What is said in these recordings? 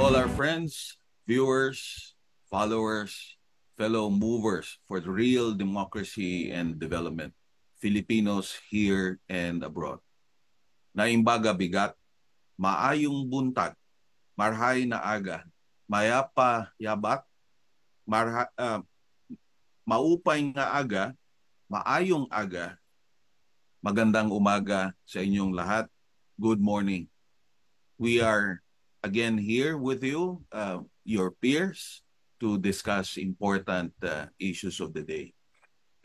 all our friends, viewers, followers, fellow movers for the real democracy and development, Filipinos here and abroad. Naimbaga bigat, maayong buntag, marhay na aga, mayapa yabat, marha, maupay nga aga, maayong aga, magandang umaga sa inyong lahat. Good morning. We are again here with you, your peers, to discuss important issues of the day.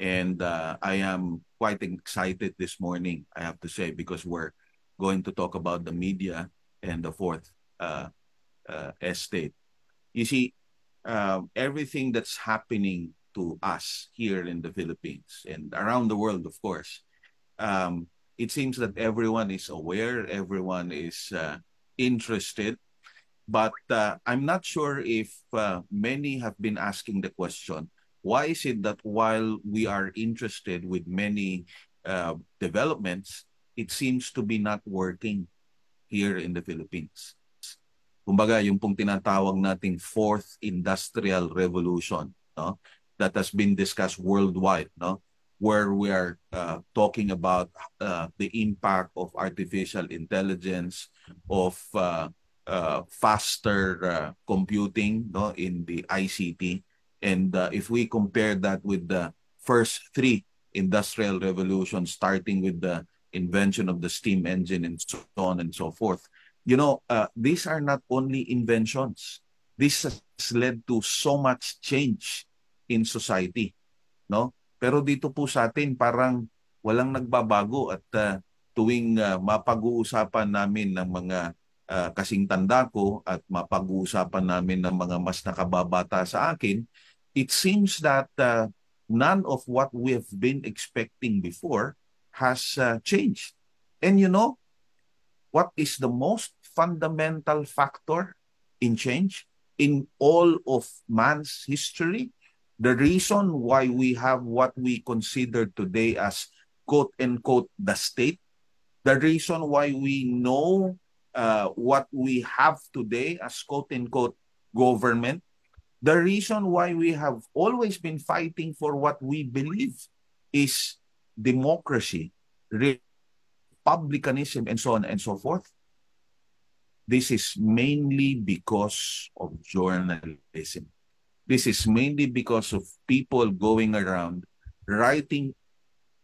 And I am quite excited this morning, I have to say, because we're going to talk about the media and the fourth estate. You see, everything that's happening to us here in the Philippines and around the world, of course, it seems that everyone is aware, everyone is interested, but I'm not sure if many have been asking the question, why is it that while we are interested with many developments, it seems to be not working here in the Philippines? Kumbaga, yung pong tinatawag nating fourth industrial revolution, no? That has been discussed worldwide, no? Where we are talking about the impact of artificial intelligence, of faster computing, no, in the ICT. And if we compare that with the first three industrial revolutions, starting with the invention of the steam engine and so on and so forth, you know, these are not only inventions. This has led to so much change in society, no? Pero dito po sa atin parang walang nagbabago at tuwing mapag-uusapan namin ng mga kasing tanda ko at mapag-uusapan namin ng mga mas nakababata sa akin, it seems that none of what we have been expecting before has changed. And you know, what is the most fundamental factor in change in all of man's history? The reason why we have what we consider today as quote-unquote the state, the reason why we know what we have today as quote-unquote government, the reason why we have always been fighting for what we believe is democracy, republicanism, and so on and so forth. This is mainly because of journalism. This is mainly because of people going around writing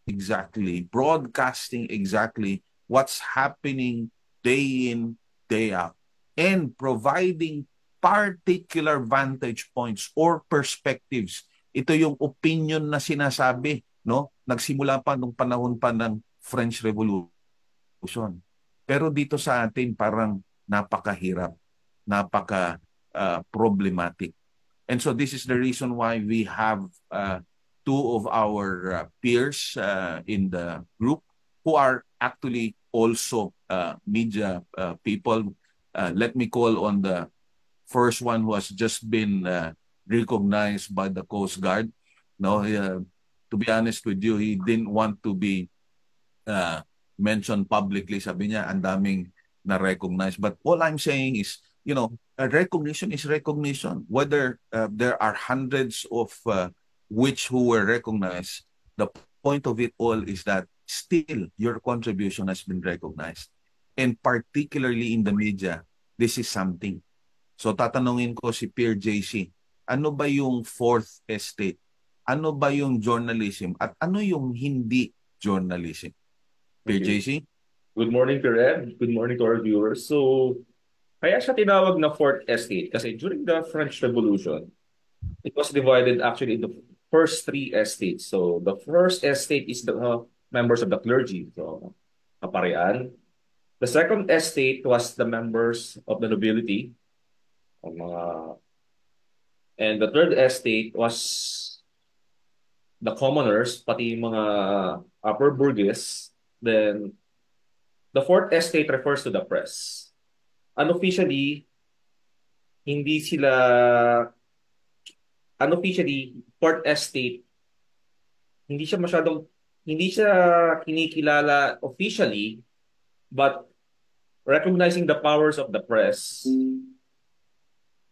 exactly, broadcasting exactly what's happening day in, day out, and providing particular vantage points or perspectives. Ito yung opinion na sinasabi, no? Nagsimula pa nung panahon pa ng French Revolution. Pero dito sa atin parang napakahirap, napaka problematic. And so this is the reason why we have two of our peers in the group who are actually also media people. Let me call on the first one who has just been recognized by the Coast Guard. No, to be honest with you, he didn't want to be mentioned publicly. Sabi niya, ang daming na-recognize. But all I'm saying is, you know, recognition is recognition. Whether there are hundreds of which who were recognized, the point of it all is that still your contribution has been recognized. And particularly in the media, this is something. So tatanungin ko si Peer JC, ano ba yung fourth estate? Ano ba yung journalism? At ano yung hindi journalism? Peer Okay. JC? Good morning, Pierre. Good morning to our viewers. So, kaya siya tinawag na Fourth Estate kasi during the French Revolution, it was divided actually into first three estates. So, the first estate is the members of the clergy, so kaparian. The second estate was the members of the nobility, ang mga, and the third estate was the commoners, pati yung mga upper burgess. Then, the fourth estate refers to the press. Unofficially, hindi sila, unofficially, fourth estate, hindi siya masyadong, hindi siya kinikilala officially, but recognizing the powers of the press,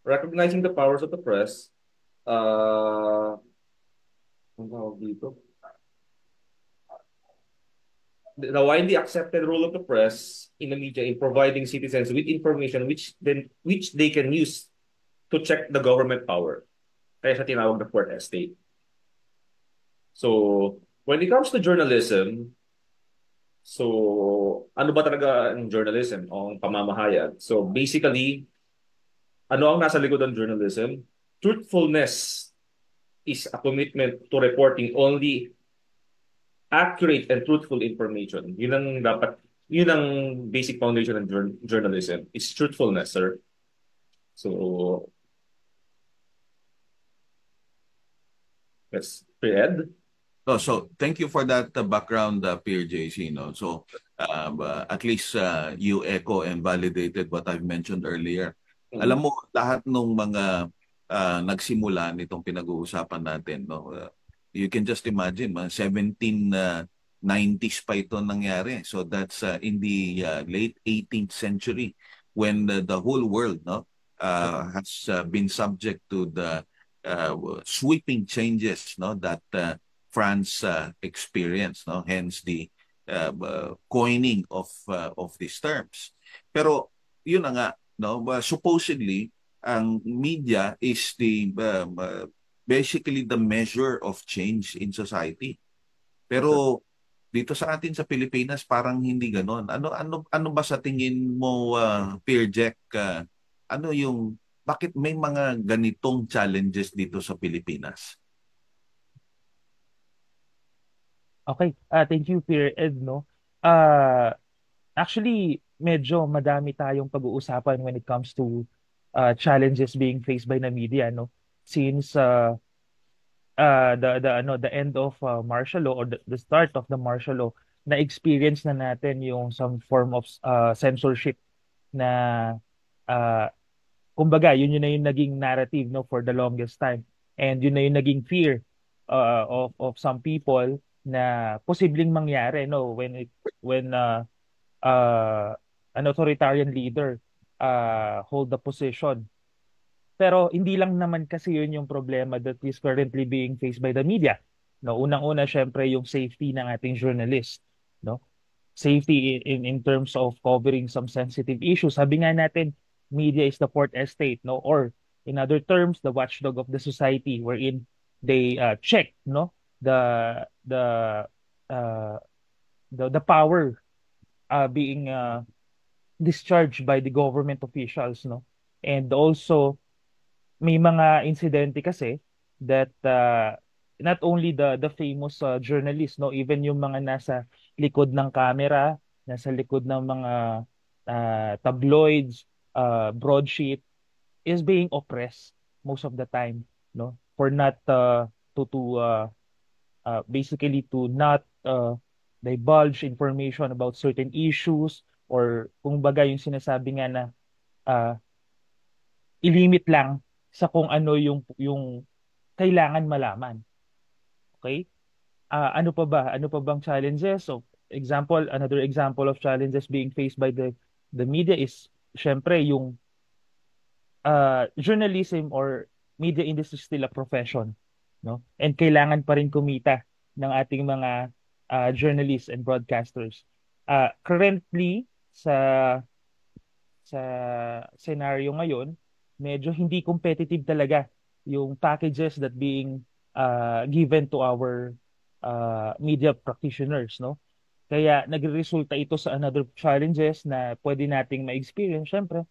recognizing the powers of the press, uh, ang tawag dito? The widely accepted role of the press in the media in providing citizens with information which they can use to check the government power. Kaya siya tinawag na fourth estate. So, when it comes to journalism, so ano ba talaga ang journalism o ang pamamahayag? So, basically, ano ang nasa likod ng journalism? Truthfulness is a commitment to reporting only accurate and truthful information. Yun ang basic foundation ng journalism is truthfulness, sir. So, yes, Ed. Oh, so thank you for that background, Pierre JC. No? So at least you echo and validated what I've mentioned earlier. Alam mo, lahat ng mga nagsimula nitong pinag-uusapan natin, no? You can just imagine, 1790s pa ito nangyari. So that's in the late 18th century when the whole world, no, has been subject to the sweeping changes, no, that France experienced, no, hence the coining of these terms. Pero yun na nga, no, supposedly ang media is the basically the measure of change in society. Pero dito sa atin sa Pilipinas parang hindi ganoon. Ano ba sa tingin mo, Pierre Jack, bakit may mga ganitong challenges dito sa Pilipinas? Okay, thank you, Pierre Ed, no? Actually, medyo madami tayong pag-uusapan when it comes to challenges being faced by the media, no? Since the end of martial law or the start of the martial law, na experience na natin yung some form of censorship na uh, kumbaga yun na yung naging narrative, no, for the longest time, and yun na yung naging fear of some people na posibleng mangyari, no, when an authoritarian leader hold the position. Pero hindi lang naman kasi yun yung problema that is currently being faced by the media. No, unang-una syempre yung safety ng ating journalist, no? Safety in terms of covering some sensitive issues. Sabi nga natin, media is the fourth estate, no? Or in other terms, the watchdog of the society, wherein they check, no, the the uh, the power being discharged by the government officials, no? And also may mga insidente kasi that not only the famous journalists, no, even yung mga nasa likod ng camera, nasa likod ng mga tabloids, broadsheet, is being oppressed most of the time, no, for not to basically to not divulge information about certain issues, or kung baga yung sinasabi nga na uh, ilimit lang sa kung ano yung kailangan malaman. Okay? Ano pa ba? Ano pa bang challenges? So, another example of challenges being faced by the media is syempre yung journalism or media industry is still a profession, no? And kailangan pa rin kumita ng ating mga journalists and broadcasters. Currently sa scenario ngayon, medyo hindi competitive talaga yung packages that being given to our media practitioners, no? Kaya nagreresulta ito sa another challenges na pwede nating ma-experience. Syempre,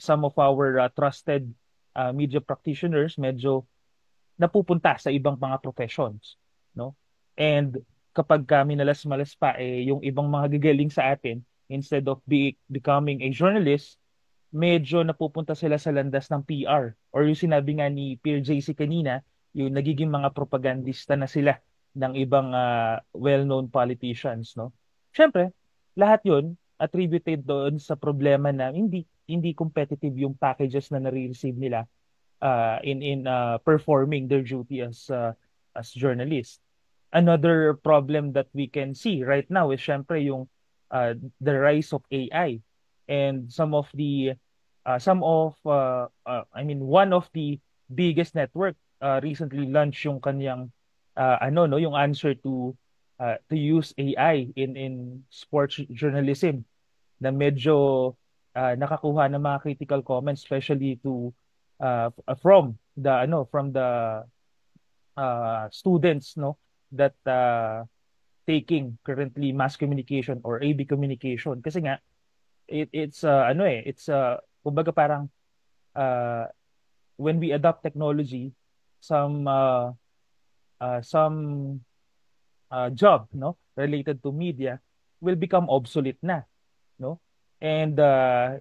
some of our trusted media practitioners medyo napupunta sa ibang mga professions, no? And kapag minalas-malas pa yung ibang mga gagaling sa atin, instead of becoming a journalist, medyo napupunta sila sa landas ng PR, or yung sinabi nga ni Pierre JC kanina, yung nagiging mga propagandista na sila ng ibang well-known politicians, no? Syempre, lahat yun attributed doon sa problema na hindi competitive yung packages na nare-receive nila in performing their duty as journalists. Another problem that we can see right now is syempre yung the rise of AI and some of the one of the biggest network recently launched yung kanyang yung answer to use AI in sports journalism na medyo nakakuha ng mga critical comments, especially from the students, no, that taking currently mass communication or AB communication, kasi nga it's kumbaga parang uh, when we adopt technology, some job, no, related to media will become obsolete na, no, and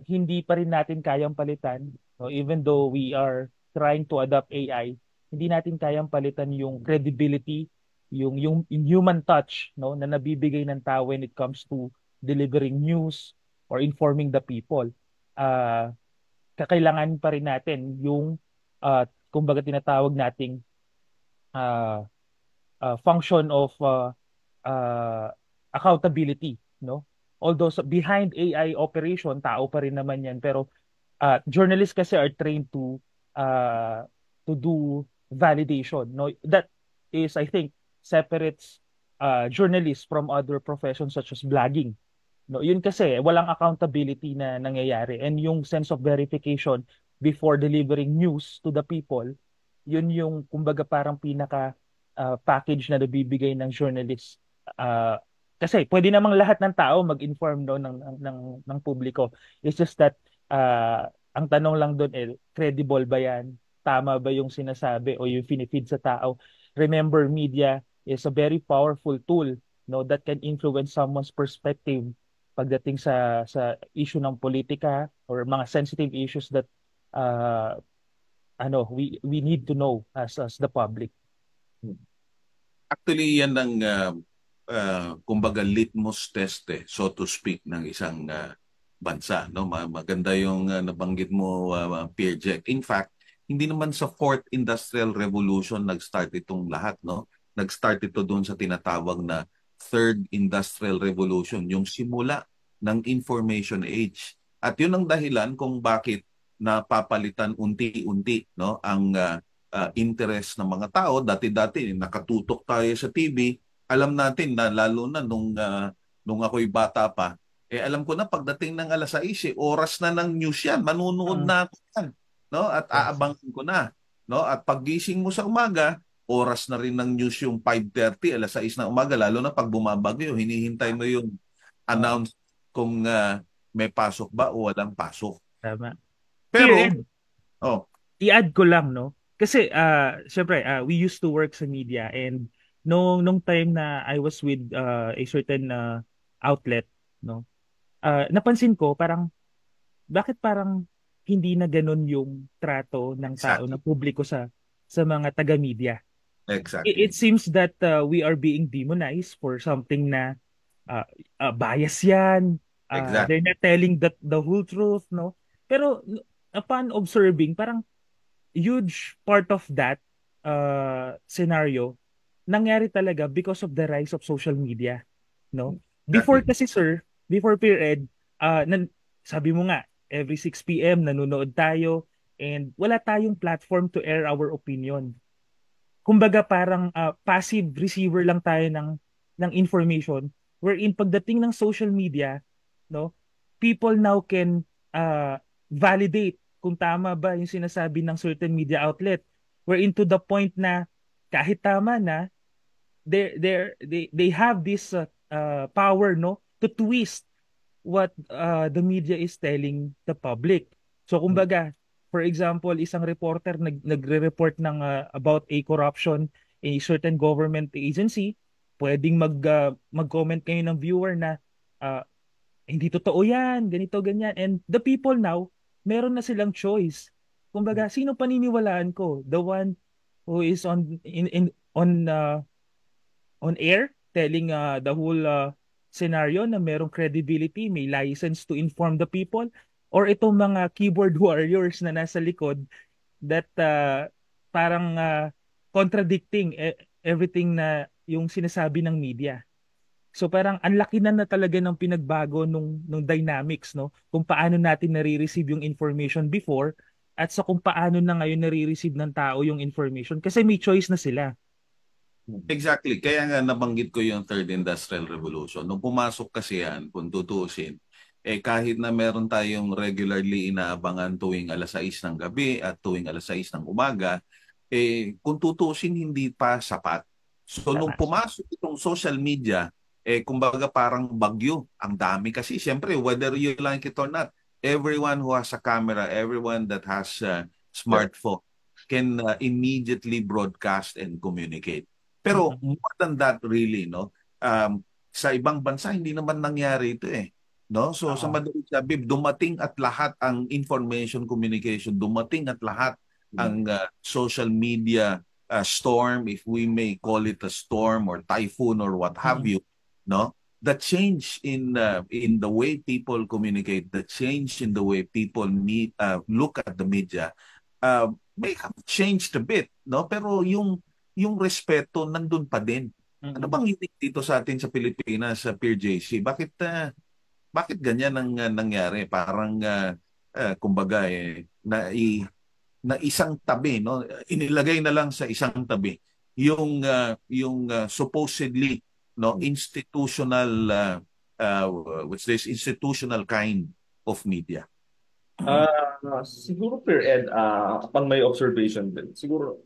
hindi pa rin natin kayang palitan, no, even though we are trying to adopt AI, hindi natin kayang palitan yung credibility, yung human touch, no, na nabibigay ng tao when it comes to delivering news or informing the people. uh, Kakailangan pa rin natin yung kumbaga tinatawag nating uh, function of uh, accountability, no? Although behind AI operation, tao pa rin naman yan, pero journalists kasi are trained uh, to do validation, no? That is, I think, separates journalists from other professions such as blogging. No, yun kasi walang accountability na nangyayari, and yung sense of verification before delivering news to the people, yun yung kumbaga parang pinaka package na nabibigay ng journalist. Uh, Kasi pwede namang lahat ng tao mag-inform, no, ng publiko. It's just that ang tanong lang doon, credible ba yan? Tama ba yung sinasabi o yung finifeed sa tao? Remember, media is a very powerful tool, no, that can influence someone's perspective pagdating sa issue ng politika or mga sensitive issues that uh, we need to know as the public. Actually, yan ang kumbaga litmus test, so to speak, ng isang bansa. No? Maganda yung nabanggit mo, Pierre Jack. In fact, hindi naman sa Fourth Industrial Revolution nag-start itong lahat. No? Nag-start ito doon sa tinatawag na Third Industrial Revolution, yung simula ng information age. At yun ang dahilan kung bakit napapalitan unti-unti, no, ang interest ng mga tao. Dati-dati nakatutok tayo sa TV. Alam natin na lalo na nung ako'y bata pa, alam ko na pagdating ng alas 6, oras na ng news yan. Manunood na ako yan, no? At aabangin ko na, no? At paggising mo sa umaga, oras na rin ng news yung 5:30, alas 6 na umaga, lalo na pag bumabagyo, hinihintay mo yung announce kung may pasok ba o walang pasok. Tama. Pero, i-add ko lang, no? Kasi, syempre, we used to work sa media, and nung time na I was with a certain outlet, no? Napansin ko, bakit parang hindi na ganun yung trato ng tao, ng publiko sa mga taga-media? Exactly. It seems that we are being demonized for something na bias yan. Exactly. They're not telling the whole truth, no? Pero upon observing, parang huge part of that scenario nangyari talaga because of the rise of social media, no? Before kasi, sir, before period, sabi mo nga, every 6 p.m. nanonood tayo, and wala tayong platform to air our opinion. Kumbaga parang passive receiver lang tayo ng information, wherein pagdating ng social media, no, people now can validate kung tama ba yung sinasabi ng certain media outlet, wherein to the point na kahit tama na, they have this power, no, to twist what the media is telling the public. So kumbaga, for example, isang reporter nagre-report ng about a corruption in a certain government agency, pwedeng mag-comment kayo ng viewer na hindi totoo yan, ganito, ganyan. And the people now, meron na silang choice. Kumbaga, sino paniniwalaan ko? The one who is on air telling the whole scenario na merong credibility, may license to inform the people, or itong mga keyboard warriors na nasa likod that parang contradicting everything na yung sinasabi ng media. So parang ang laki na talaga ng pinagbago nung dynamics, no? Kung paano natin nare-receive yung information before at sa kung paano na ngayon nare-receive ng tao yung information kasi may choice na sila. Exactly. Kaya nga nabanggit ko yung Third Industrial Revolution. Nung pumasok kasi yan, kung tutuusin, kahit na meron tayong regularly inaabangan tuwing alas 6 ng gabi at tuwing alas 6 ng umaga, kung tutuusin hindi pa sapat. So nung Tama. pumasok itong social media, kumbaga parang bagyo. Ang dami kasi. Siyempre, whether you like it or not, everyone who has a camera, everyone that has a smartphone can immediately broadcast and communicate. Pero more than that really, no? Sa ibang bansa hindi naman nangyari ito eh. No? So sa madaling sabi, dumating at lahat ang information communication, dumating at lahat ang social media storm, if we may call it a storm or typhoon or what have you, no? The change in the way people communicate, the change in the way people look at the media may have changed a bit, no? Pero yung respeto nandun pa din. Ano bang unique dito sa atin sa Pilipinas, sa Peer JC? Bakit ganyan ang nangyari? Parang kumbaga na isang tabi, no? Inilagay na lang sa isang tabi yung supposedly no institutional what's this institutional kind of media. Siguro per Ed, upon my observation din, siguro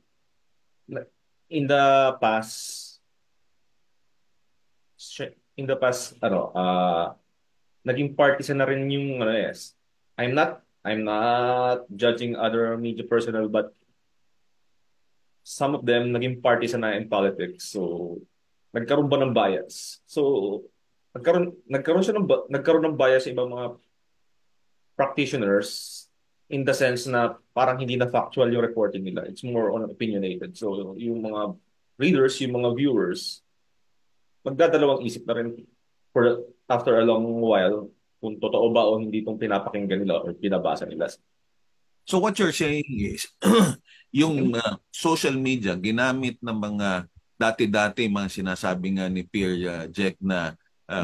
in the past naging partisan na rin yung yes. I'm not judging other media personnel, but some of them naging partisan na in politics. So nagkaroon ba ng bias? So nagkaroon ng bias sa ibang mga practitioners in the sense na parang hindi na factual yung reporting nila. It's more on opinionated. So yung mga readers, yung mga viewers, magdadalawang isip na rin after a long while kung totoo ba o hindi itong pinapakinggan nila or pinabasa nila. So what you're saying is, yung social media, ginamit ng mga dati-dati mga sinasabi nga ni Pierre Jack na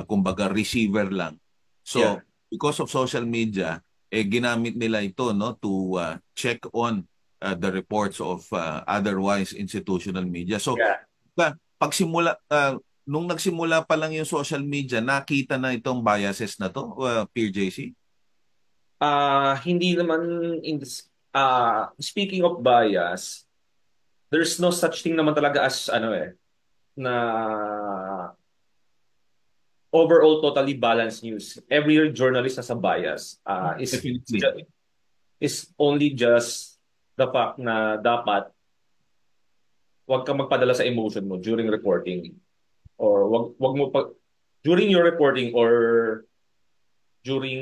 kumbaga receiver lang. So because of social media, ginamit nila ito no to check on the reports of otherwise institutional media. So pagsimula nung nagsimula pa lang yung social media, nakita na itong biases na to, Peer JC? Hindi naman speaking of bias, there's no such thing naman talaga as na overall totally balanced news. Every journalist has a bias. Is only just the fact na dapat wag kang magpadala sa emotion mo during reporting, or wag mo during your reporting or during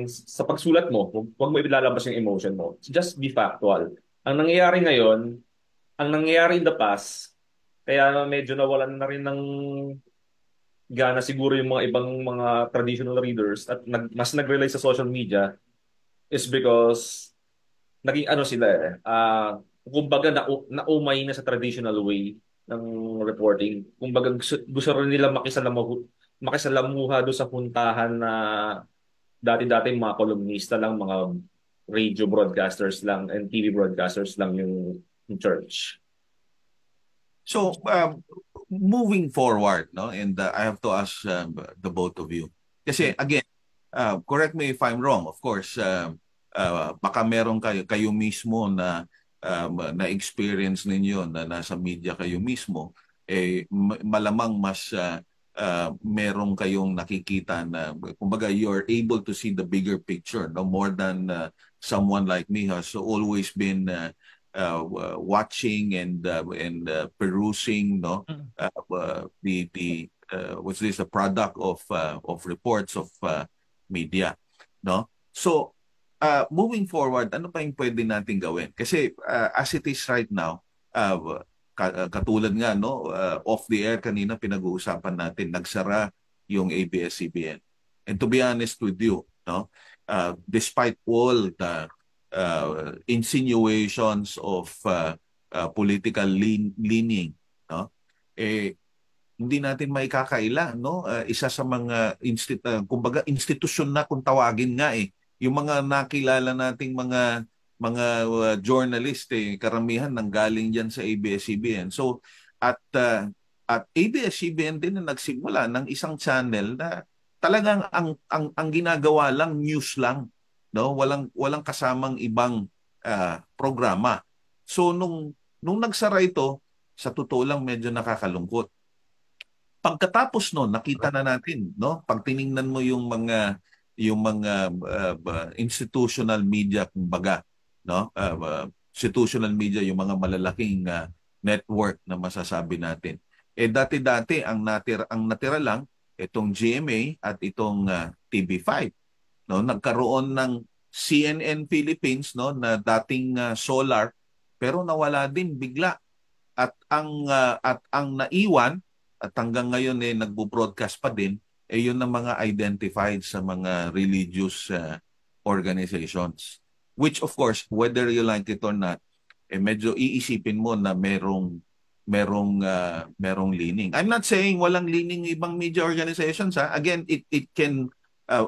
sa pagsulat mo, wag mo ilalabas yung emotion mo. Just be factual. Ang nangyayari in the past, kaya medyo nawalan na rin ng gana siguro yung mga ibang mga traditional readers at mas nag-rely sa social media is because naging sila kumbaga naumay na sa traditional way ng reporting. Kumbaga gusto rin nila makisalamuha doon sa puntahan na dati-dati mga kolumnista lang, mga radio broadcasters lang and TV broadcasters lang yung church. So moving forward, no, and I have to ask the both of you. Kasi again, correct me if I'm wrong. Of course, baka meron kayo mismo na na-experience ninyo na nasa media kayo mismo, malamang mas meron kayong nakikita na kumbaga you're able to see the bigger picture, no, more than someone like me has always been watching and perusing, no, what's this, a product of reports of media, no. So moving forward, ano pa yung pwede natin gawin? Kasi as it is right now, katulad nga, no, off the air kanina pinag-uusapan natin, nagsara yung ABS-CBN. And to be honest with you, no, despite all the insinuations of political leaning, no, hindi natin maikakaila, no? Isa sa mga kumbaga institusyon na kung tawagin nga eh. Yung mga nakilala nating mga journalist eh, karamihan nanggaling diyan sa ABS-CBN. So at ABS-CBN din na nagsimula ng isang channel na talagang ang ginagawa lang news lang, no? Walang kasamang ibang programa. So nung nagsara ito, sa totoo lang medyo nakakalungkot. Pagkatapos no, nakita na natin, no? Pag tiningnan mo yung mga institutional media kumbaga, no? Institutional media yung mga malalaking network na masasabi natin. Eh dati-dati ang natira lang itong GMA at itong TV5, no? Nagkaroon ng CNN Philippines, no, na dating Solar, pero nawala din bigla at ang naiwan at hanggang ngayon eh nagbo-broadcast pa din yun ang mga identified sa mga religious organizations, which of course whether you like it or not medyo iisipin mo na merong leaning. I'm not saying walang leaning ibang media organizations ha. Again, it can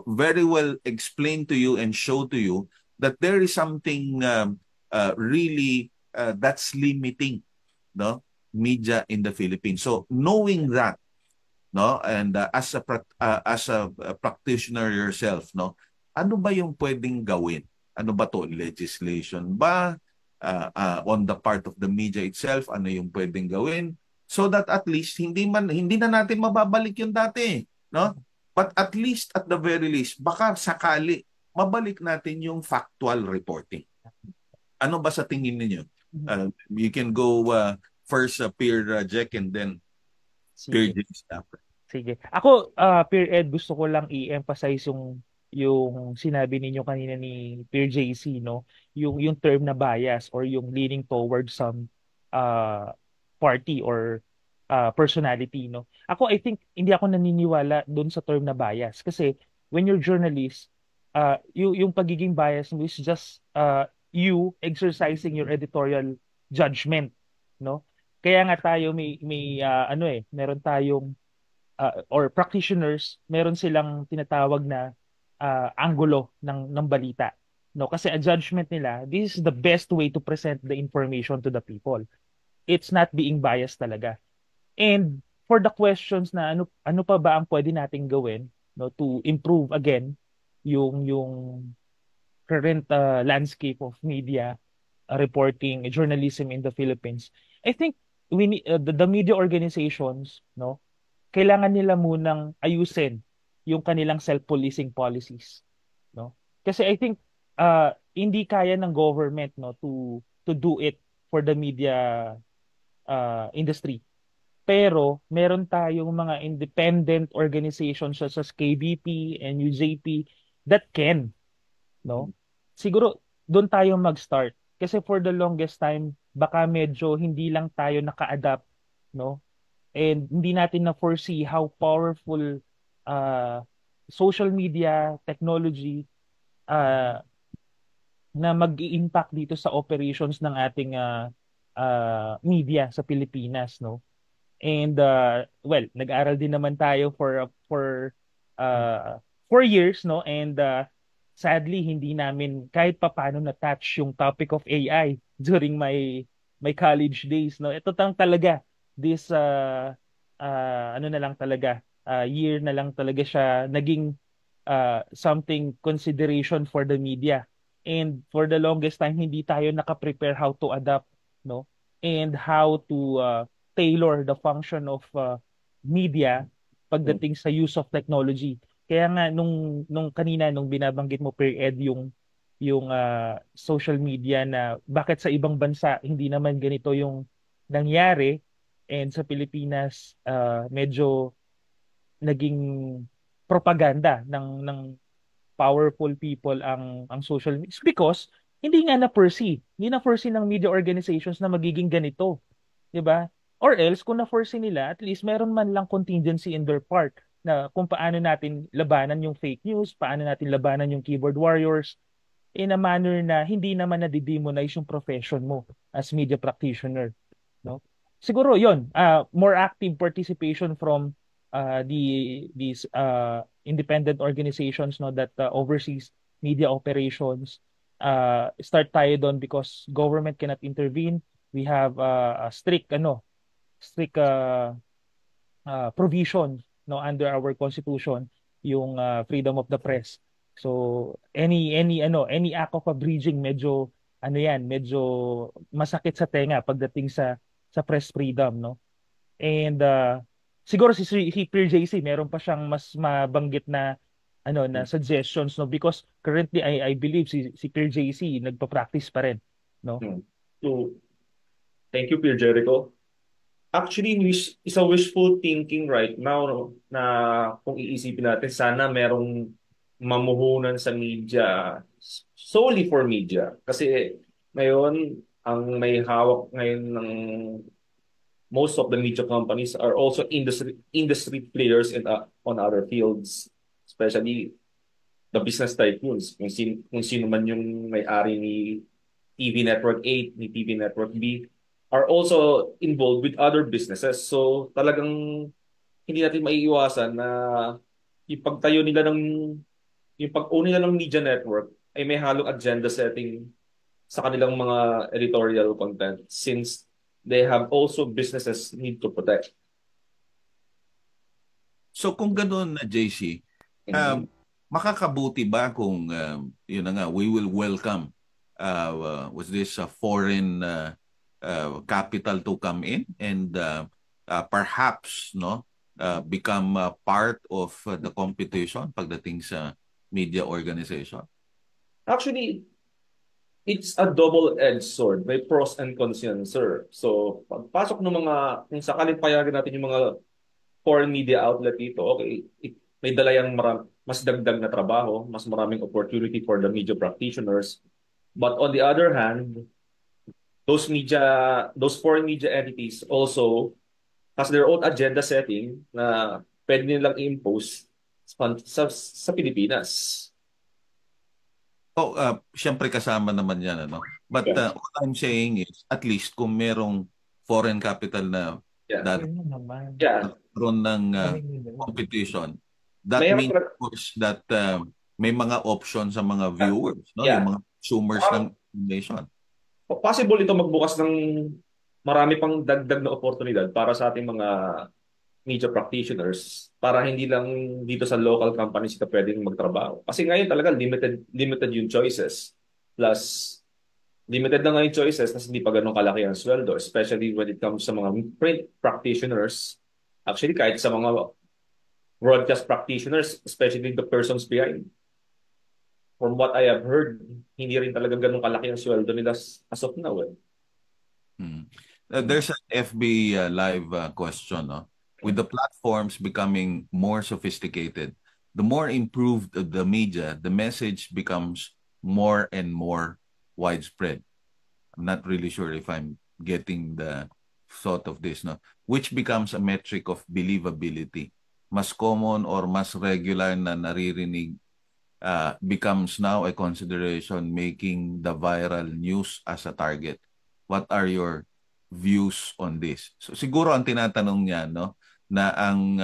very well explain to you and show to you that there is something really that's limiting, no, media in the Philippines. So knowing that, no, and as a practitioner yourself, no, ano ba yung pwedeng gawin? Ano ba to, legislation ba on the part of the media itself? Ano yung pwedeng gawin so that at least hindi na natin mababalik yung dati, no? But at least at the very least baka sakali mabalik natin yung factual reporting. Ano ba sa tingin niyo? You can go first Peer Jack and then Peer Sige. Jack. Sige. Ako, Peer Ed, gusto ko lang i-emphasize yung sinabi ninyo kanina ni Peer JC, no? Yung term na bias or yung leaning towards some uh, party or personality, no? Ako, I think hindi ako naniniwala doon sa term na bias kasi when you're journalist, yung pagiging bias mo is just you exercising your editorial judgment, no? Kaya nga tayo may meron tayong or practitioners, meron silang tinatawag na anggulo ng balita. No, kasi a judgment nila, this is the best way to present the information to the people. It's not being biased talaga. And for the questions na ano pa ba ang pwede nating gawin, no, to improve again yung current landscape of media reporting journalism in the Philippines. I think we need the media organizations, no, kailangan nila munang ayusin yung kanilang self-policing policies, no? Kasi I think hindi kaya ng government, no, to do it for the media industry. Pero meron tayong mga independent organizations such as KBP and UJP that can, no? Siguro doon tayo mag-start kasi for the longest time baka medyo hindi lang tayo naka-adapt, no? And hindi natin na foresee how powerful uh, social media technology uh, na mag-impact dito sa operations ng ating media sa Pilipinas, no? And well, nag-aral din naman tayo uh 4 years, no? And sadly hindi namin kahit papaano na touch yung topic of AI during my college days, no? Ito talaga this ano na lang talaga year na lang talaga siya naging something consideration for the media. And for the longest time hindi tayo naka-prepare how to adapt, no? And how to tailor the function of media pagdating sa use of technology. Kaya nga nung kanina nung binabanggit mo per ed yung social media na bakit sa ibang bansa hindi naman ganito yung nangyari and sa Pilipinas medyo naging propaganda ng powerful people ang social media. It's because hindi na foresee ng media organizations na magiging ganito, 'di ba? Or else kung na-foresee nila, at least meron man lang contingency in their part na kung paano natin labanan yung fake news, paano natin labanan yung keyboard warriors in a manner na hindi naman na-demonize yung profession mo as media practitioner, no? siguro yon, more active participation from these independent organizations, no, that oversees media operations. Start tayo doon because government cannot intervene. We have a strict provision, no, under our constitution, yung freedom of the press. So any act of abridging, medyo medyo masakit sa tenga pagdating sa press freedom, no. And siguro si Peer JC meron pa siyang mas mabanggit na na suggestions, no, because currently I believe si Peer JC nagpa-practice pa rin, no. So, thank you, Peer Jericho. Actually, is a wishful thinking right now, no, na kung iisipin natin, sana merong mamuhunan sa media solely for media. Kasi ngayon, ang may hawak ngayon ng most of the media companies are also industry players on other fields, especially the business tycoons. Kung sino man yung may-ari ni TV Network 8, ni TV Network B, are also involved with other businesses. So talagang hindi natin maiiwasan na yung pagtayo nila ng yung pag-own nila ng media network ay may halong agenda setting sa kanilang mga editorial content since they have also businesses need to protect. So kung gano'n na JC, makakabuti ba kung yun na nga, we will welcome was this a foreign capital to come in and perhaps become part of the competition pagdating sa media organization? Actually, it's a double-edged sword. May pros and cons yan, sir. So, pagpasok ng kung sakaling payagan natin yung mga foreign media outlet dito, okay, may dala yung mas dagdag na trabaho, mas maraming opportunity for the media practitioners. But on the other hand, those foreign media entities also has their own agenda setting na pwede nilang i-impose sa Pilipinas. Siyempre kasama naman yan, ano? But what I'm saying is, at least kung merong foreign capital na nagkaroon ng competition, that means of course that may mga options sa mga viewers, no? Yung mga consumers ng information. Possible ito magbukas ng marami pang dagdag na oportunidad para sa ating mga media practitioners para hindi lang dito sa local companies ka pwedeng magtrabaho. Kasi ngayon talaga limited yung choices. Plus, limited na nga yung choices kasi hindi pa ganun kalaki ang sweldo, especially when it comes sa mga print practitioners. Actually, kahit sa mga broadcast practitioners, especially the persons behind. From what I have heard, hindi rin talaga ganun kalaki ang sweldo nila as of now. There's an FB live question, no? With the platforms becoming more sophisticated, the more improved the media, the message becomes more and more widespread. I'm not really sure if I'm getting the thought of this, no? Which becomes a metric of believability. Mas common or mas regular na naririnig becomes now a consideration, making the viral news as a target. What are your views on this? So siguro ang tinatanong niya, no, na ang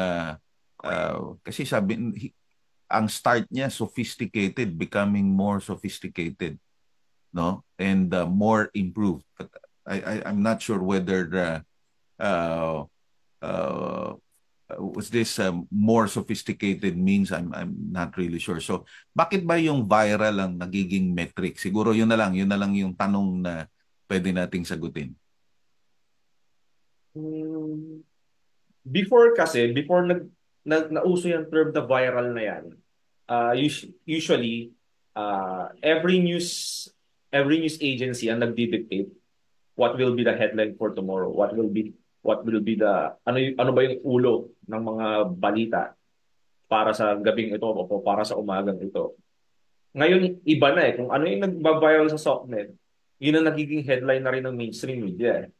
kasi ang start niya sophisticated, becoming more sophisticated, no, and more improved. But I'm not sure whether was this more sophisticated means. I'm not really sure. So bakit ba yung viral ang nagiging metric? Siguro yun na lang yung tanong na pwede nating sagutin. Before nauso yung term na viral na yan, usually every news agency ang nagdi-dictate what will be the headline for tomorrow, what will be the ano ba yung ulo ng mga balita para sa gabing ito o para sa umagang ito. Ngayon iba na kung ano yung nagba-viral sa SOCNET, yun ang nagiging headline na rin ng mainstream media.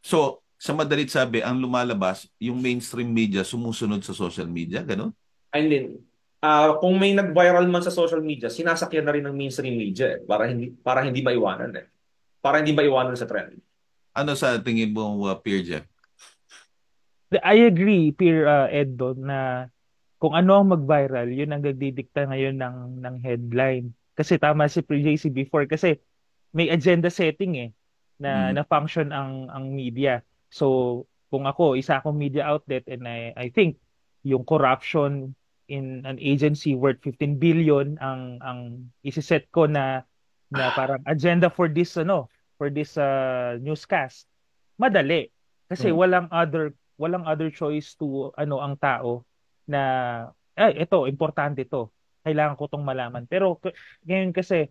So, sa madalit sabi, ang lumalabas, yung mainstream media sumusunod sa social media, gano'n? I mean, kung may nag-viral man sa social media, sinasakyan na rin ng mainstream media para hindi maiwanan Para hindi maiwanan sa trend. Ano sa tingin mo, Peer Jeff? I agree, Peer Ed, doon na kung ano ang mag-viral, yun ang nagdidikta ngayon ng headline. Kasi tama si JC before, kasi may agenda setting Mm. na function ang media. So, kung ako, isa akong media outlet and I think yung corruption in an agency worth 15 billion ang isiset ko na parang agenda for this newscast. Madali kasi Mm. walang other choice to ang tao na ay ito importante to. Kailangan ko tong malaman. Pero ngayon kasi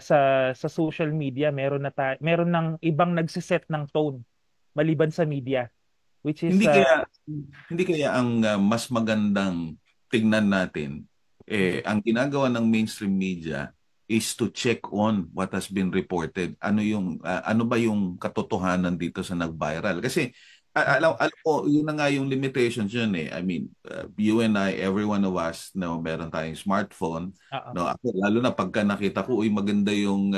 sa social media meron ng ibang nagsiset ng tone maliban sa media which is Hindi kaya hindi kaya ang mas magandang tignan natin ang ginagawa ng mainstream media is to check on what has been reported. Ano ba yung katotohanan dito sa nag-viral? Kasi alam ko yun na nga yung limitations yun eh. I mean, you and I, every one of us, no, meron tayong smartphone, Oo. no. Ako, lalo na pagka nakita ko, uy, maganda yung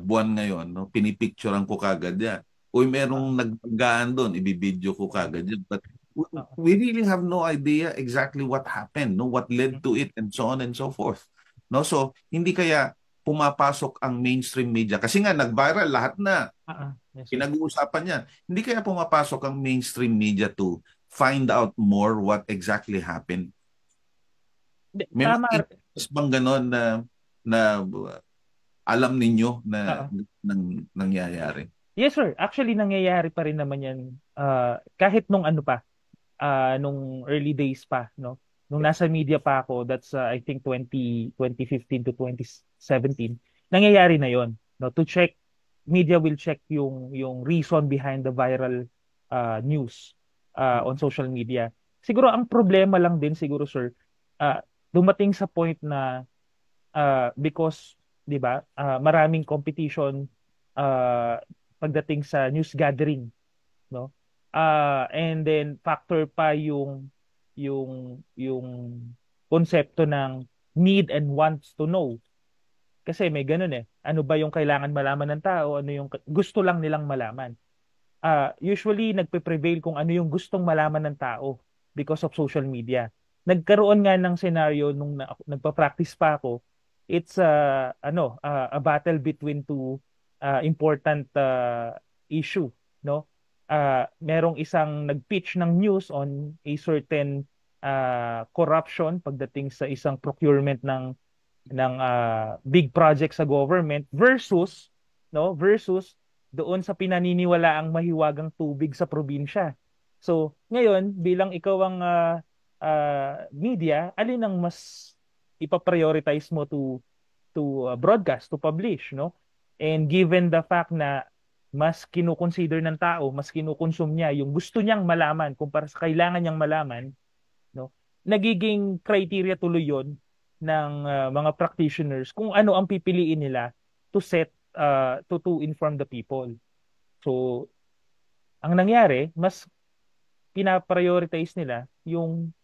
buwan ngayon, no, pinipicturean ko kagad yan. Uy, Oo. merong nagpagaan doon, ibibideo ko kagad yun. But Oo. we really have no idea exactly what happened, no, what led to it, and so on and so forth. No, so hindi kaya pumapasok ang mainstream media kasi nga nag-viral lahat na Oo. Yes, sir. pinag-uusapan yan. Hindi kaya pumapasok ang mainstream media to find out more what exactly happened. May Tama. mga instances bang ganon na alam ninyo na Oo. nangyayari? Yes, sir. Actually, nangyayari pa rin naman yan kahit nung nung early days pa, no? Nung nasa media pa ako, that's I think 2015 to 2017, nangyayari na yon, no? To check, media will check yung reason behind the viral news on social media. Siguro ang problema lang din siguro, sir, dumating sa point na because 'di ba maraming competition uh, pagdating sa news gathering, no? And then factor pa yung konsepto ng need and wants to know. Kasi may ganun ano ba yung kailangan malaman ng tao, ano yung gusto lang nilang malaman. Usually nagpe-prevail kung ano yung gustong malaman ng tao because of social media. Nagkaroon nga ng scenario nung nagpa-practice pa ako. It's a battle between two important issue, no? Merong isang nag-pitch ng news on a certain corruption pagdating sa isang procurement ng big project sa government versus doon sa pinaniniwalaang mahiwagang tubig sa probinsya. So, ngayon, bilang ikaw ang media, alin ang mas ipaprioritize mo to broadcast, to publish, no? And given the fact na mas kinukonsider ng tao, mas kinukonsume niya yung gusto niyang malaman kumpara sa kailangan niyang malaman, no? Nagiging criteria tuloy 'yon ng mga practitioners kung ano ang pipiliin nila to set to inform the people. So, ang nangyari, mas pina-prioritize nila yung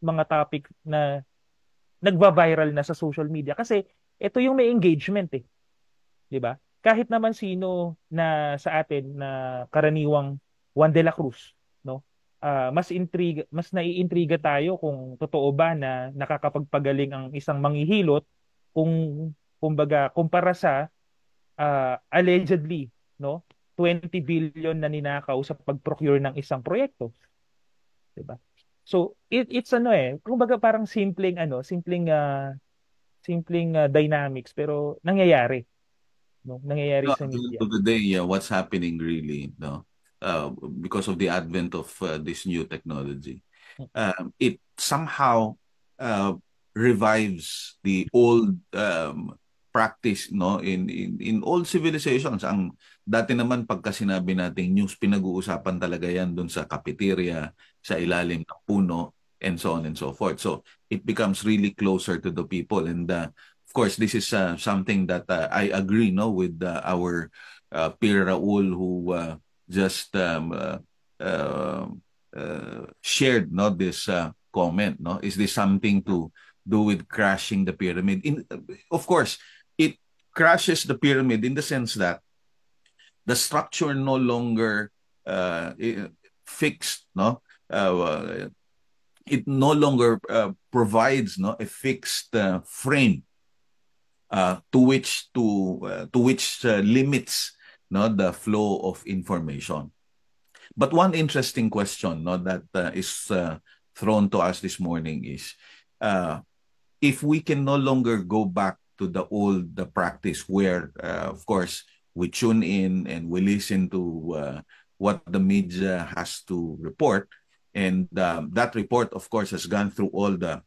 mga topic na nagva-viral na sa social media kasi ito yung may engagement 'di ba? Kahit naman sino na sa atin na karaniwang Juan de la Cruz, no? Mas naiintriga tayo kung totoo ba na nakakapagpagaling ang isang manghihilot kung kumbaga kumpara sa allegedly, no? 20 billion na ninakaw sa pag-procure ng isang proyekto, 'di ba? So, it's kumbaga parang simpleng dynamics pero nangyayari, no? Nangyayari No, sa at the end media. of the day, what's happening really, no? Because of the advent of this new technology, it somehow uh, revives the old practice, no? In old civilizations, ang dati naman pagka sinabi nating news, pinag-uusapan talaga yan doon sa cafeteria, sa ilalim ng puno, and so on and so forth. So it becomes really closer to the people, and of course, this is something that I agree, no, with our peer Raul, who just uh, shared, no, this comment, no. Is this something to do with crashing the pyramid? Of course, it crashes the pyramid in the sense that the structure no longer fixed, no? It no longer provides, no, a fixed frame to which limits, no, the flow of information. But one interesting question, no, that is thrown to us this morning is, if we can no longer go back to the old practice where, of course, we tune in and we listen to what the media has to report, and that report, of course, has gone through all the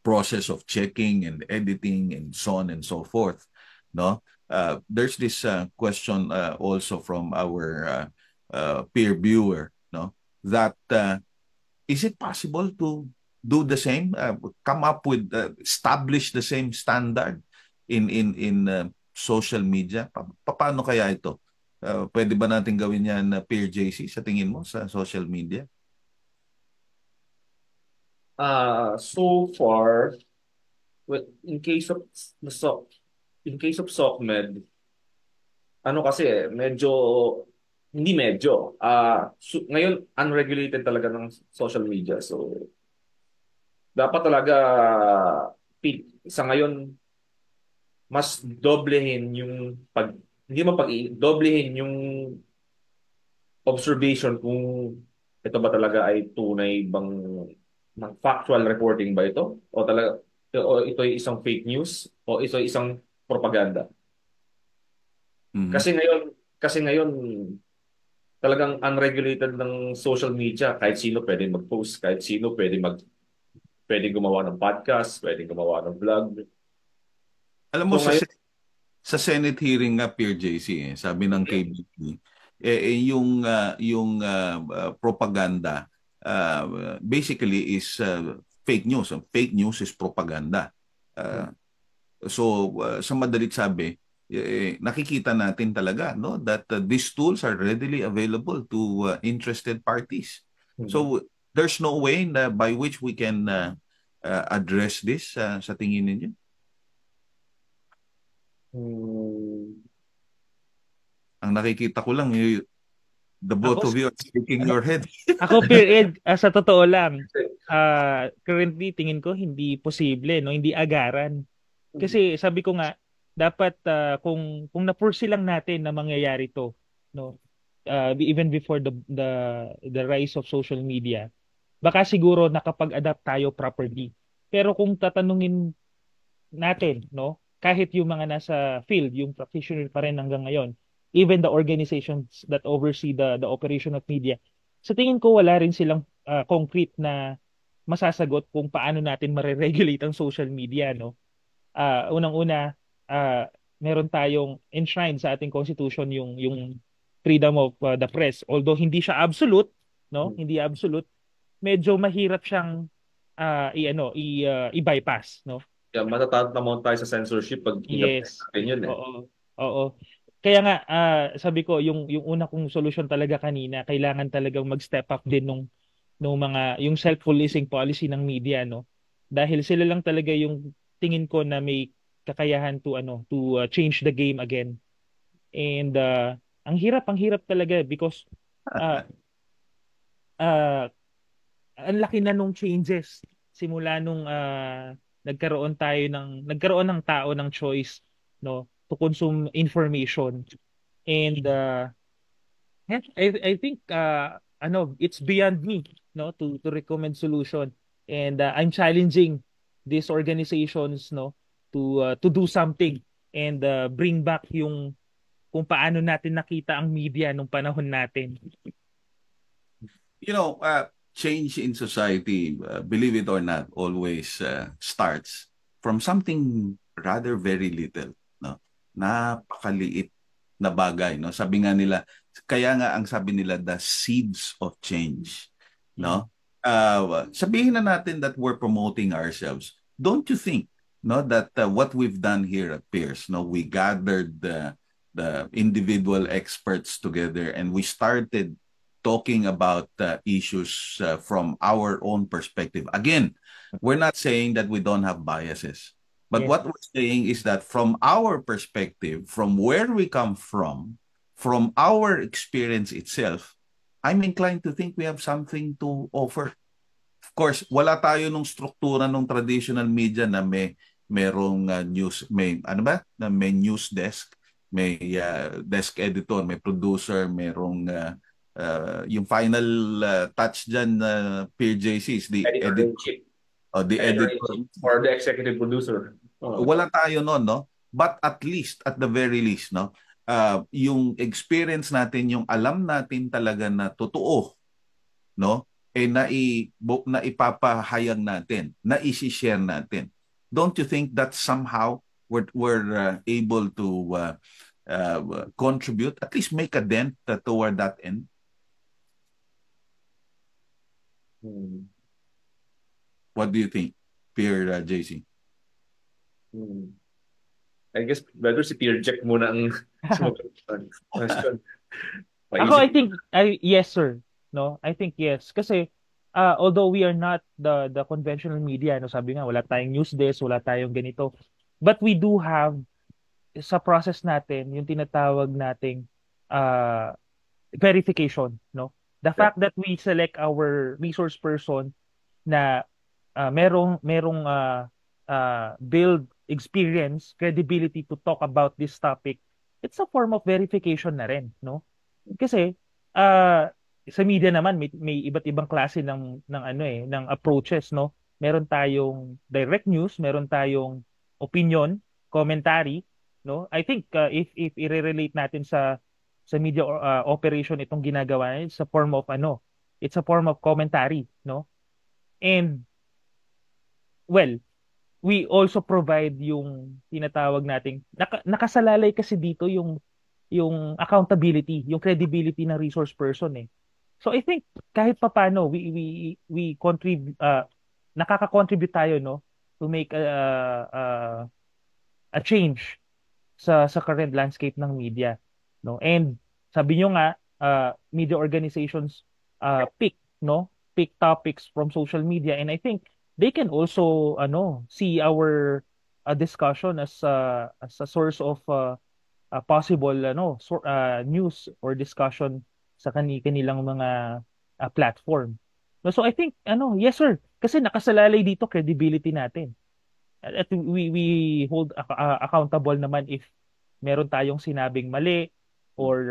process of checking and editing and so on and so forth. No, there's this question also from our peer viewer. No, that is it possible to do the same, come up with, establish the same standard in social media? Paano kaya ito? Pwede ba natin gawin yan, Peer JC, sa tingin mo, sa social media? So far, in case of SOCMED, ano kasi hindi medyo. Ngayon, unregulated talaga ng social media. So, dapat talaga, sa ngayon, mas doblehin yung doblehin yung observation kung ito ba talaga ay tunay bang factual reporting ba ito, o ito ay isang fake news, o ito ay isang propaganda. Mhm. Kasi ngayon talagang unregulated ng social media, kahit sino pwede mag-post, kahit sino pwede gumawa ng podcast, pwede gumawa ng vlog. Alam mo, So ngayon, sa Senate hearing nga, Peer JC, sabi ng KBP, yung propaganda basically is fake news. Fake news is propaganda. So sa madalit sabi, nakikita natin talaga, no, that these tools are readily available to interested parties. So there's no way by which we can address this, sa tingin ninyo? Ang nakikita ko lang, the both of you are shaking your head. Ako, Peer Ed, sa totoo lang, currently tingin ko hindi posible, no, hindi agaran. Kasi sabi ko nga, dapat kung na-foresee lang natin na mangyayari to, no, even before the rise of social media, baka siguro nakapag-adapt tayo properly. Pero kung tatanungin natin, no, kahit yung mga nasa field, yung practitioner pa rin hanggang ngayon, even the organizations that oversee the operation of media, sa tingin ko wala rin silang concrete na masasagot kung paano natin mare-regulate ang social media, no. Unang-una, meron tayong enshrined sa ating constitution yung freedom of the press. Although hindi siya absolute, no, hindi absolute, medyo mahirap siyang i-bypass, no. Yeah, matatantamon tayo sa censorship pag Yes. natin yun eh. Oo. Kaya nga, sabi ko, yung una kong solusyon talaga kanina, kailangan talagang mag-step up din yung self-policing policy ng media, no? Dahil sila lang talaga yung tingin ko na may kakayahan to change the game again. And ang hirap talaga because ang laki na nung changes simula nung nagkaroon ng tao ng choice, no, to consume information. And I think it's beyond me, no, to recommend solution. And I'm challenging these organizations, no, to do something and bring back yung kung paano natin nakita ang media nung panahon natin. You know, change in society, believe it or not, always starts from something rather very little, no? Napakaliit na bagay, no? Sabi nga nila, kaya nga ang sabi nila, the seeds of change, no? Sabihin na natin that we're promoting ourselves. Don't you think, no, that what we've done here at Peers, no, we gathered the individual experts together and we started talking about issues from our own perspective. Again, we're not saying that we don't have biases, but Yes. what we're saying is that from our perspective, from where we come from from our experience itself, I'm inclined to think we have something to offer. Of course, wala tayo nung struktura ng traditional media na merong news, may ano ba? Na may news desk, may desk editor, may producer, merong yung final touch diyan Peer JC is the Editor-in-chief. The editor or the executive producer. Wala tayo noon, no? But at least, at the very least, no? Yung experience natin, yung alam natin talaga na totoo, no? Na ipapahayag natin, na isi-share natin. Don't you think that somehow we're able to contribute, at least make a dent toward that end? What do you think, Peer JC? I guess better si Peer Jack muna ang question. Ako, I think, yes, sir. No, I think yes. Kasi, although we are not the conventional media, no, sabi nga, wala tayong news desk, wala tayong ganito. But we do have, sa process natin, yung tinatawag nating verification, no? The fact that we select our resource person na merong build experience, credibility to talk about this topic, it's a form of verification na rin, no? Kasi sa media naman may iba't ibang klase ng approaches, no? Meron tayong direct news, meron tayong opinion, commentary, no? I think if i-relate natin sa media operation itong ginagawa, it's a form of it's a form of commentary, no? And well, we also provide yung tinatawag nating nakasalalay kasi dito yung accountability, yung credibility ng resource person eh. So I think kahit papaano we contribute nakaka-contribute tayo, no, to make a change sa current landscape ng media, no. And sabi nyo nga media organizations pick topics from social media, and I think they can also see our discussion as a source of possible news or discussion sa kanilang mga platform. No, so I think yes sir, kasi nakasalalay dito credibility natin. At we hold accountable naman if meron tayong sinabing mali or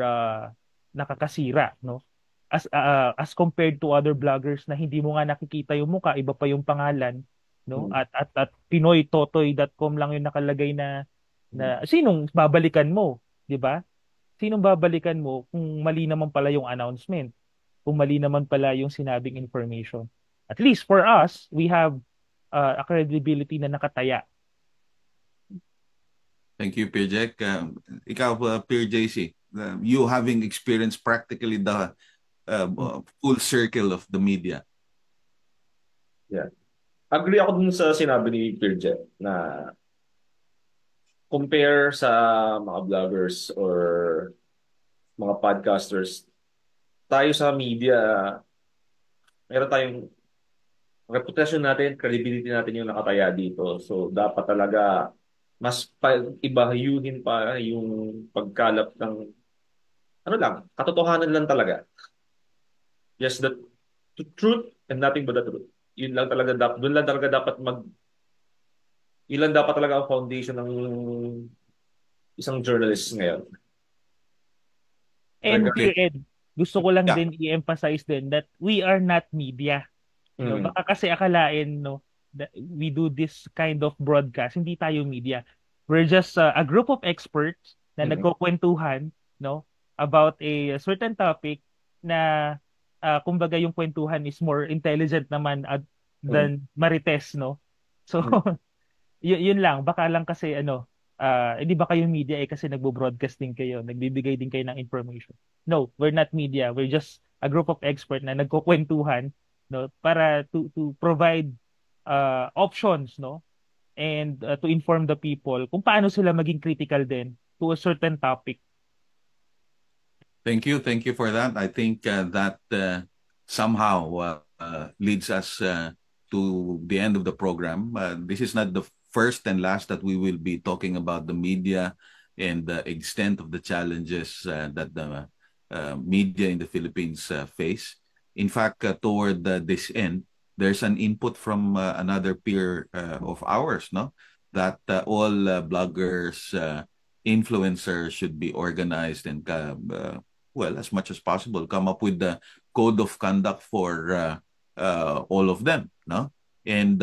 nakakasira, no? As compared to other bloggers na hindi mo nga nakikita yung mukha, iba pa yung pangalan, no? At pinoytotoy.com lang yung nakalagay na sinong babalikan mo, 'di ba? Sinong babalikan mo kung mali naman pala yung announcement, kung mali naman pala yung sinabing information. At least for us, we have a credibility na nakataya. Thank you, Peer Jack. Ikaw, Peer JC, you having experienced practically the full circle of the media. Yeah. Agree ako dun sa sinabi ni Peer Jack na compare sa mga vloggers or mga podcasters, tayo sa media, meron tayong reputation natin, credibility natin yung nakataya dito. So, dapat talaga mas ibahayuhin pa yung pagkalap ng katotohanan lang talaga. Yes, the truth and nothing but the truth. Yun lang talaga doon lang talaga dapat ilan dapat talaga ang foundation ng isang journalist ngayon. And Ed, gusto ko lang din i-emphasize din that we are not media. No, baka kasi akalain that we do this kind of broadcast, hindi tayo media. We're just a group of experts na nagkukwentuhan, no, about a certain topic na kumbaga yung kwentuhan is more intelligent naman than marites, no. So yun lang, baka lang kasi hindi ba kayo media kasi nagbo-broadcast din kayo, nagbibigay din kayo ng information. No, we're not media. We're just a group of experts na nagkukwentuhan, no, para to provide options, no, and to inform the people kung paano sila maging critical din to a certain topic. Thank you for that. I think that somehow leads us to the end of the program. This is not the first and last that we will be talking about the media and the extent of the challenges that the media in the Philippines face. In fact, toward this end, there's an input from another peer of ours, no, that all bloggers, influencers should be organized and, well, as much as possible, come up with the code of conduct for all of them, no, and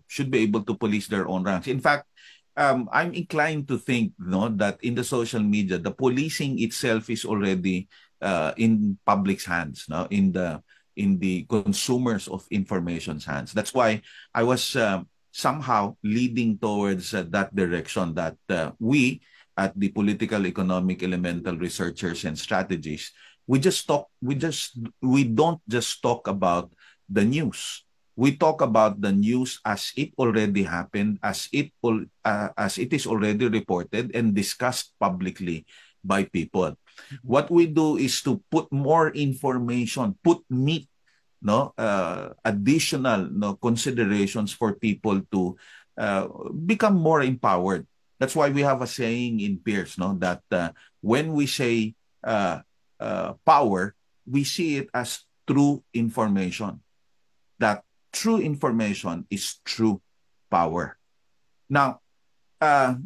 should be able to police their own ranks. In fact, I'm inclined to think, no, that in the social media, the policing itself is already in public's hands, no, in the consumers of information's hands. That's why I was somehow leading towards that direction, that we at the Political Economic Elemental Researchers and Strategies, we don't just talk about the news. We talk about the news as it already happened, as it is already reported and discussed publicly by people. What we do is to put more information, put meat, no, additional, no, considerations for people to become more empowered. That's why we have a saying in Peers, no, that when we say power, we see it as true information. That true information is true power. Now,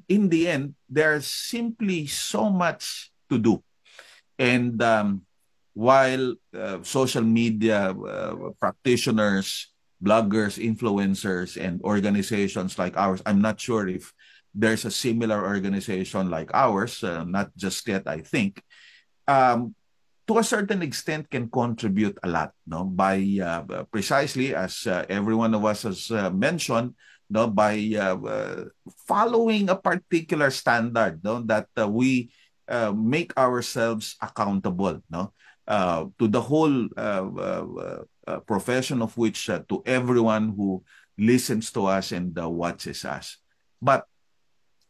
in the end, there's simply so much to do. And while social media practitioners, bloggers, influencers, and organizations like ours, I'm not sure if there's a similar organization like ours, not just yet, I think, to a certain extent can contribute a lot, no, by precisely as every one of us has mentioned, no, by following a particular standard, no, that we make ourselves accountable, no, to the whole profession, of which to everyone who listens to us and watches us. But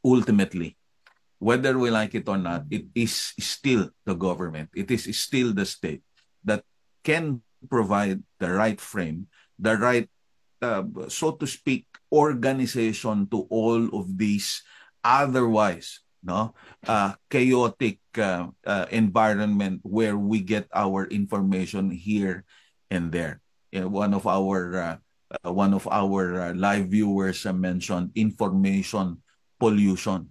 ultimately, whether we like it or not, it is still the government, it is still the state that can provide the right frame, the right, so to speak, organization to all of these otherwise, no, chaotic environment where we get our information here and there. One of our live viewers mentioned information pollution,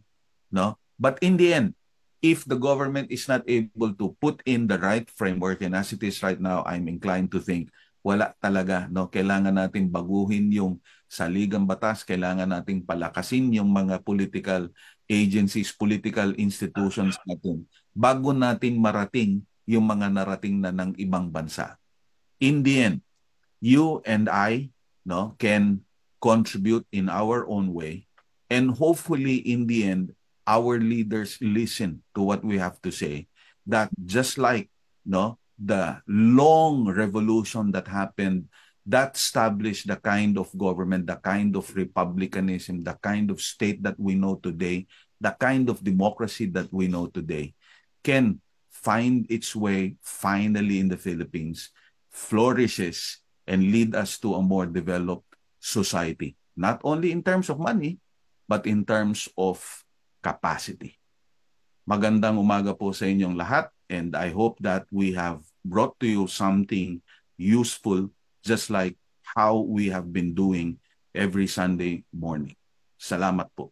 no. But in the end, if the government is not able to put in the right framework, and as it is right now, I'm inclined to think wala talaga, no. Kailangan natin baguhin yung saligang batas, kailangan nating palakasin yung mga political agencies, political institutions natin bago natin marating yung mga narating na ng ibang bansa. In the end, you and I, no, can contribute in our own way, and hopefully in the end, our leaders listen to what we have to say, that just like, no, the long revolution that happened, that established the kind of government, the kind of republicanism, the kind of state that we know today, the kind of democracy that we know today, can find its way finally in the Philippines, flourishes, and lead us to a more developed society. Not only in terms of money, but in terms of capacity. Magandang umaga po sa inyong lahat, and I hope that we have brought to you something useful, just like how we have been doing every Sunday morning. Salamat po.